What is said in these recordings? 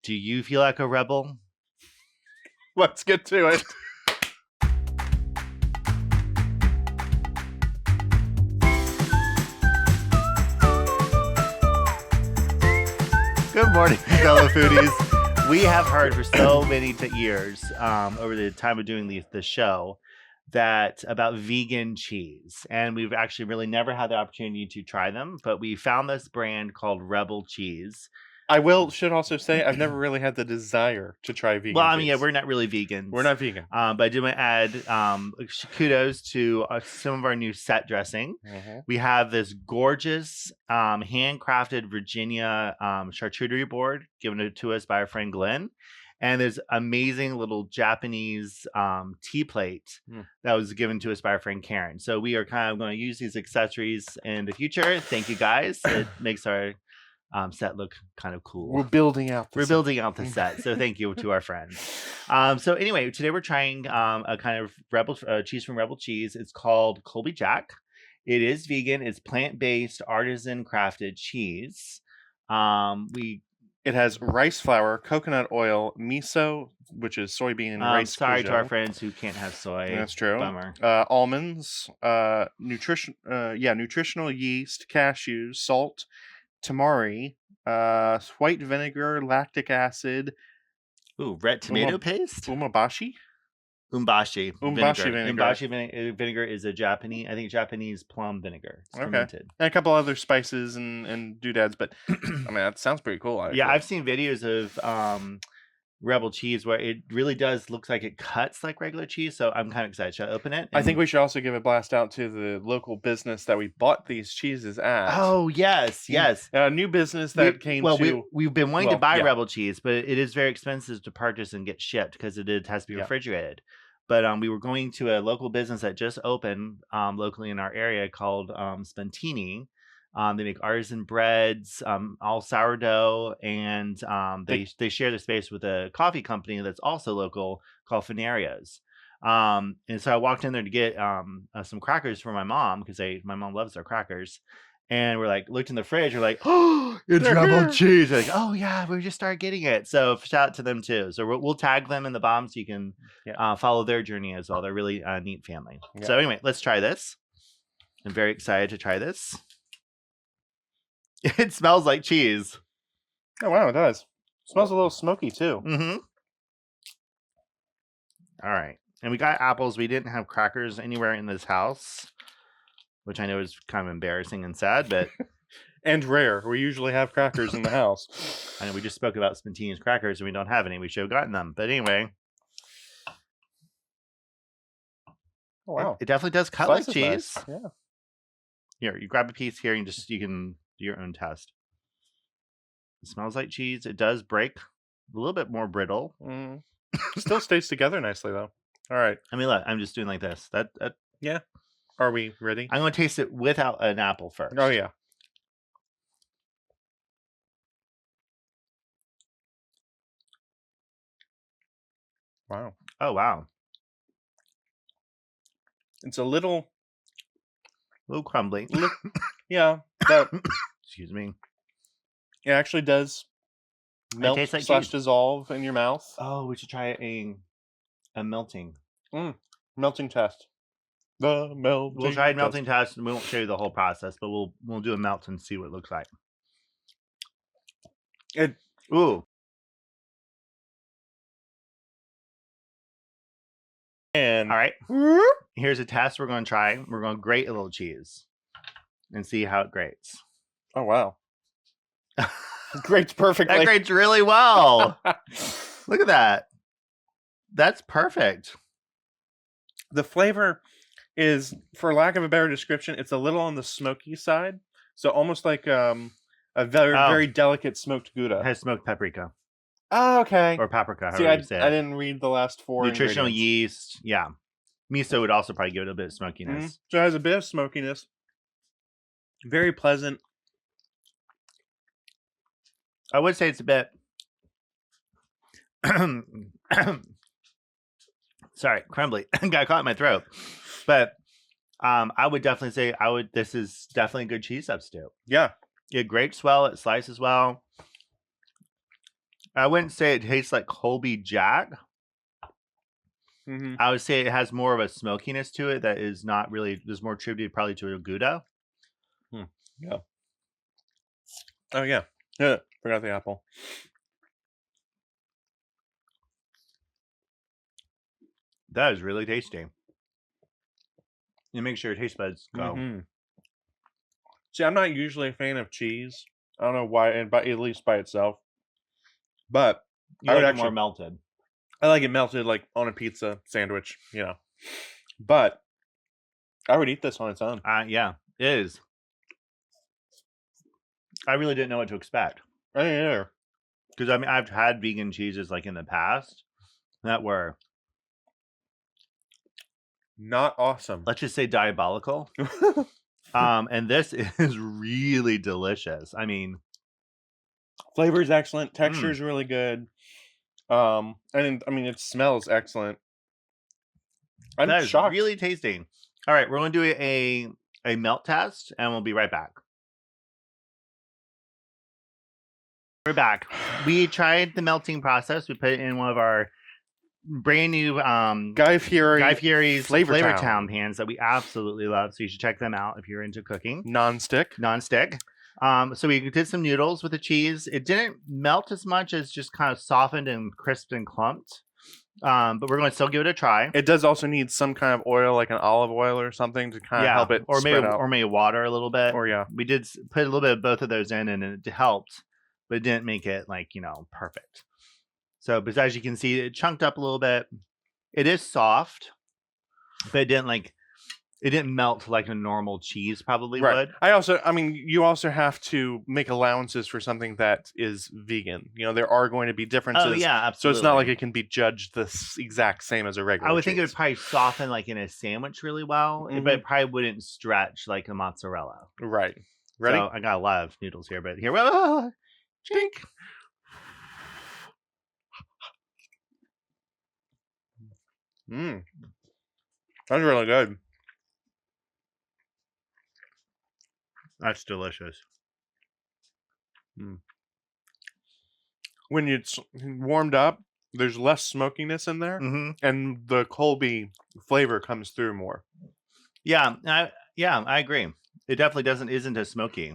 Do you feel like a rebel? Let's get to it. Good morning, fellow foodies. We have heard for so many years over the time of doing the show that about vegan cheese, and we've actually really never had the opportunity to try them, but we found this brand called Rebel Cheese. Should also say I've never really had the desire to try vegan. Well, I mean, cheese. yeah, we're not really vegans. We're not vegan. But I do want to add kudos to some of our new set dressing. Mm-hmm. We have this gorgeous handcrafted Virginia charcuterie board given to us by our friend Glenn. And there's amazing little Japanese tea plate that was given to us by our friend Karen. So we are kind of going to use these accessories in the future. Thank you, guys. It makes our set look kind of cool. We're building out the set. So thank you to our friends. So anyway, today we're trying a kind of Rebel cheese from Rebel Cheese. It's called Colby Jack. It is vegan. It's plant-based, artisan crafted cheese. It has rice flour, coconut oil, miso, which is soybean and rice. Sorry to our friends who can't have soy. That's true. Bummer. Almonds, nutritional yeast, cashews, salt, tamari, white vinegar, lactic acid. Ooh, red tomato paste? Umeboshi vinegar. vinegar. Umeboshi vinegar is a Japanese plum vinegar. It's fermented. And a couple other spices and doodads, but I mean, that sounds pretty cool. Actually. Yeah, I've seen videos of Rebel Cheese where it really does looks like it cuts like regular cheese, so I'm kind of excited. Should I open it? I think we should also give a blast out to the local business that we bought these cheeses at. Oh, yes. A new business that we've been wanting to buy Rebel Cheese, but it is very expensive to purchase and get shipped because it has to be refrigerated. But we were going to a local business that just opened locally in our area called Spontini. They make artisan breads, all sourdough, and they share the space with a coffee company that's also local called Fanarias. And so I walked in there to get some crackers for my mom because my mom loves their crackers. And we're like, looked in the fridge, we're like, oh, it's Rebel Cheese. We're like, oh yeah, we just started getting it. So shout out to them too. So we'll tag them in the bottom so you can follow their journey as well. They're really a neat family. Yeah. So anyway, let's try this. I'm very excited to try this. It smells like cheese. Oh, wow, it does. It smells a little smoky, too. Mm-hmm. All right. And we got apples. We didn't have crackers anywhere in this house, which I know is kind of embarrassing and sad, but... and rare. We usually have crackers in the house. I know we just spoke about Spontini's crackers, and we don't have any. We should have gotten them. But anyway... Oh, wow. It definitely does cut like cheese. Nice. Yeah. Here, you grab a piece here, and you can... your own test. It smells like cheese. It does break a little bit more brittle. Still stays together nicely though. All right. I mean, look, I'm just doing like this. That yeah. Are we ready? I'm going to taste it without an apple first. Oh yeah. Wow. Oh wow. It's a little crumbly. Yeah. Excuse me. It actually does melt / dissolve in your mouth. Oh, we should try a melting. Melting test. The melting. We'll try a melting test, and we won't show you the whole process, but we'll do a melt and see what it looks like. Ooh. And all right. Here's a test we're going to try. We're going to grate a little cheese and see how it grates. Oh, wow. Grates perfectly. That grates really well. Look at that. That's perfect. The flavor is, for lack of a better description, it's a little on the smoky side. So almost like a very delicate smoked Gouda. It has smoked paprika. Oh, okay. Or paprika, See, however you say it. I didn't read the last 4 Nutritional yeast. Yeah. Miso would also probably give it a bit of smokiness. So it has a bit of smokiness. Very pleasant. I would say it's a bit... Sorry, crumbly. Got caught in my throat. But I would definitely say this is definitely a good cheese substitute. Yeah. It grates well. It slices well. I wouldn't say it tastes like Colby Jack. Mm-hmm. I would say it has more of a smokiness to it that is not really, is more attributed probably to a Gouda. Yeah. Oh, yeah. Yeah. Forgot the apple. That is really tasty. You make sure your taste buds go. Mm-hmm. See, I'm not usually a fan of cheese. I don't know why, and at least by itself. But I would like it more melted. I like it melted, like on a pizza sandwich, you know. But I would eat this on its own. Yeah, it is. I really didn't know what to expect. I didn't either. Because, I mean, I've had vegan cheeses, like, in the past that were... not awesome. Let's just say diabolical. And this is really delicious. I mean... flavor is excellent. Texture is really good. And, I mean, it smells excellent. I'm shocked. Really tasty. All right, we're going to do a melt test, and we'll be right back. We're back. We tried the melting process. We put it in one of our brand new Guy Fieri's Flavor Town pans that we absolutely love. So you should check them out if you're into cooking. Non-stick. So we did some noodles with the cheese. It didn't melt as much as just kind of softened and crisped and clumped. But we're going to still give it a try. It does also need some kind of oil, like an olive oil or something, to kind of help it spread out. Or maybe water a little bit. Or we did put a little bit of both of those in, and it helped, but it didn't make it like, you know, perfect. So, but as you can see, it chunked up a little bit. It is soft, but it didn't melt like a normal cheese probably would. I mean, you also have to make allowances for something that is vegan. You know, there are going to be differences. Oh, yeah, absolutely. So it's not like it can be judged the exact same as a regular I would cheese. think it would probably soften like in a sandwich really well, but it probably wouldn't stretch like a mozzarella. Right. Ready? So I got a lot of noodles here, but here, drink. That's really good. That's delicious. When it's warmed up, there's less smokiness in there, and the Colby flavor comes through more. Yeah, I agree. It definitely isn't as smoky,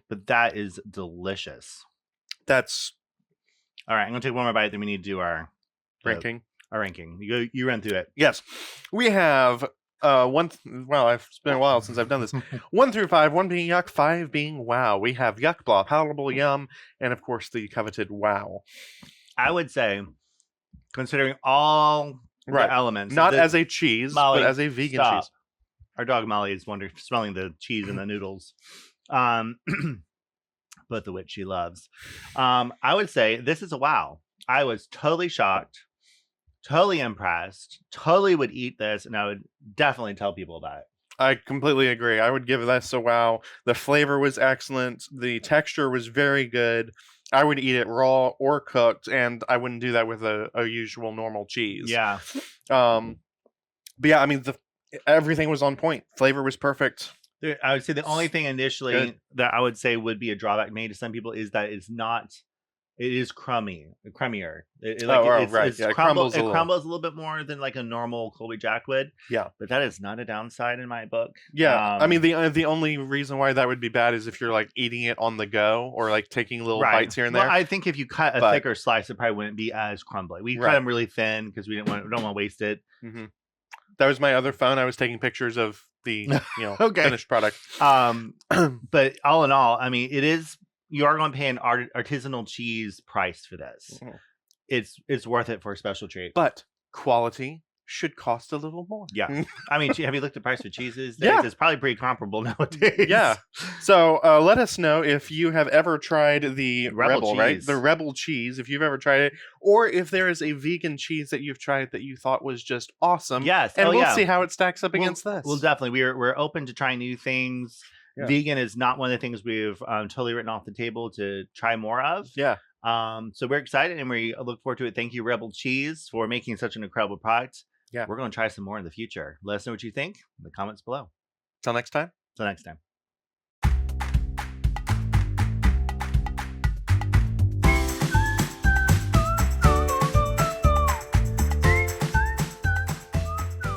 but that is delicious. That's all right. I'm gonna take one more bite, then we need to do our ranking. You run through it. Yes, we have. It's been a while since I've done this. 1 through 5, 1 being yuck, 5 being wow. We have yuck, blah, palatable, yum, and of course the coveted wow. I would say, considering all the elements, not as a cheese, Molly, but as a vegan cheese. Our dog Molly is smelling the cheese and the noodles, both of which she loves. I would say this is a wow. I was totally shocked. Totally impressed. Totally would eat this, and I would definitely tell people about it. I completely agree. I would give this a wow. The flavor was excellent. The texture was very good. I would eat it raw or cooked, and I wouldn't do that with a usual normal cheese. Yeah. But yeah, I mean, everything was on point. Flavor was perfect. I would say the only thing initially that I would say would be a drawback made to some people is that it's not. It is crummier. It crumbles a little bit more than like a normal Colby Jack would. Yeah, but that is not a downside in my book. Yeah, I mean the only reason why that would be bad is if you're like eating it on the go or like taking little bites here and there. Well, I think if you cut a thicker slice, it probably wouldn't be as crumbly. We cut them really thin because we don't want to waste it. That was my other phone. I was taking pictures of the finished product. But all in all, I mean, it is. You are going to pay an artisanal cheese price for this. It's worth it for a special treat. But quality should cost a little more. Yeah. I mean, have you looked at the price for cheeses? Yeah. It's probably pretty comparable nowadays. Yeah. So let us know if you have ever tried the Rebel, right? The Rebel cheese, if you've ever tried it, or if there is a vegan cheese that you've tried that you thought was just awesome. Yes. And we'll see how it stacks up against this. Well, definitely. We're open to trying new things. Yeah. Vegan is not one of the things we've totally written off the table to try more of. Yeah. So we're excited and we look forward to it. Thank you, Rebel Cheese, for making such an incredible product. Yeah. We're going to try some more in the future. Let us know what you think in the comments below. Till next time.